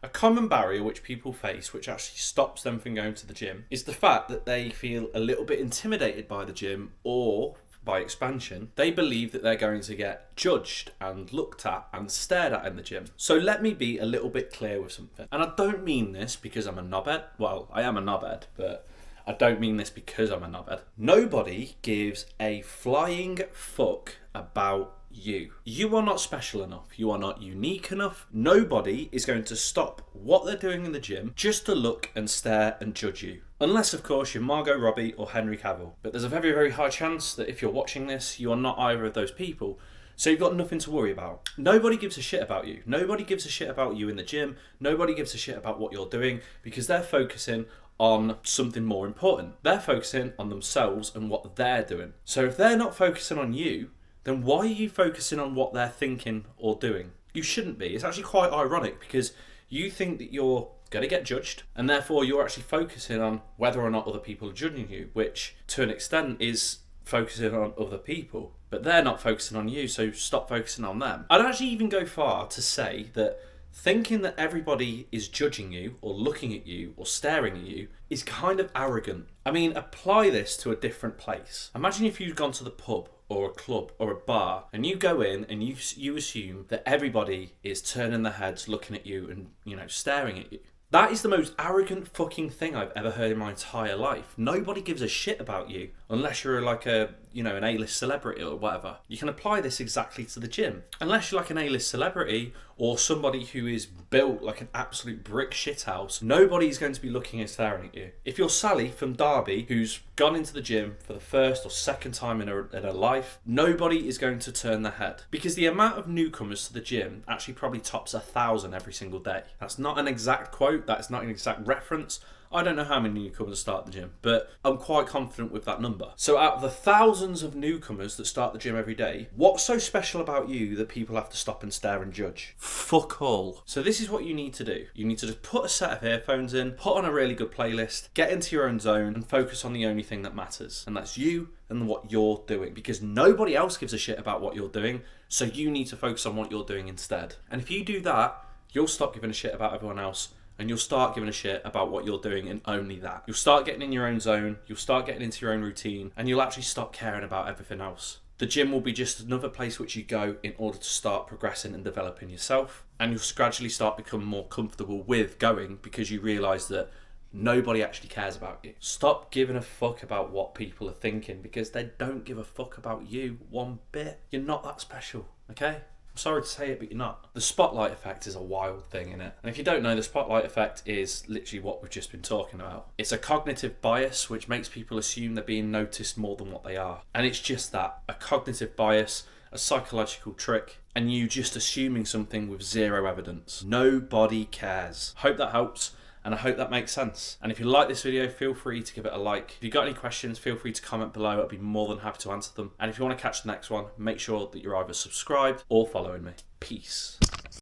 A common barrier which people face, which actually stops them from going to the gym, is the fact that they feel a little bit intimidated by the gym, or by expansion, they believe that they're going to get judged and looked at and stared at in the gym. So let me be a little bit clear with something. And I don't mean this because I'm a knobhead. Well, I am a knobhead, but I don't mean this because I'm a knobhead. Nobody gives a flying fuck about you. You are not special enough. You are not unique enough. Nobody is going to stop what they're doing in the gym just to look and stare and judge you. Unless, of course, you're Margot Robbie or Henry Cavill. But there's a very, very high chance that if you're watching this, you are not either of those people. So you've got nothing to worry about. Nobody gives a shit about you. Nobody gives a shit about you in the gym. Nobody gives a shit about what you're doing because they're focusing on something more important. They're focusing on themselves and what they're doing. So if they're not focusing on you, then why are you focusing on what they're thinking or doing? You shouldn't be. It's actually quite ironic because you think that you're going to get judged and therefore you're actually focusing on whether or not other people are judging you, which to an extent is focusing on other people. But they're not focusing on you, so stop focusing on them. I'd actually even go far to say that thinking that everybody is judging you or looking at you or staring at you is kind of arrogant. I mean, apply this to a different place. Imagine if you'd gone to the pub or a club or a bar and you go in and you assume that everybody is turning their heads, looking at you and, staring at you. That is the most arrogant fucking thing I've ever heard in my entire life. Nobody gives a shit about you unless you're like an A-list celebrity or whatever. You can apply this exactly to the gym. Unless you're like an A-list celebrity or somebody who is built like an absolute brick shithouse, nobody's going to be looking and staring at you. If you're Sally from Derby, who's gone into the gym for the first or second time in her life, nobody is going to turn their head. Because the amount of newcomers to the gym actually probably tops 1,000 every single day. That's not an exact quote, that's not an exact reference. I don't know how many newcomers start the gym, but I'm quite confident with that number. So out of the thousands of newcomers that start the gym every day, what's so special about you that people have to stop and stare and judge? Fuck all. So this is what you need to do. You need to just put a set of earphones in, put on a really good playlist, get into your own zone and focus on the only thing that matters. And that's you and what you're doing. Because nobody else gives a shit about what you're doing, so you need to focus on what you're doing instead. And if you do that, you'll stop giving a shit about everyone else. And you'll start giving a shit about what you're doing and only that. You'll start getting in your own zone, you'll start getting into your own routine, and you'll actually stop caring about everything else. The gym will be just another place which you go in order to start progressing and developing yourself. And you'll gradually start becoming more comfortable with going because you realise that nobody actually cares about you. Stop giving a fuck about what people are thinking because they don't give a fuck about you one bit. You're not that special, okay? I'm sorry to say it, but you're not. The spotlight effect is a wild thing, innit? And if you don't know, the spotlight effect is literally what we've just been talking about. It's a cognitive bias which makes people assume they're being noticed more than what they are. And it's just that, a cognitive bias, a psychological trick, and you just assuming something with zero evidence. Nobody cares. Hope that helps. And I hope that makes sense. And if you like this video, feel free to give it a like. If you've got any questions, feel free to comment below. I'd be more than happy to answer them. And if you want to catch the next one, make sure that you're either subscribed or following me. Peace.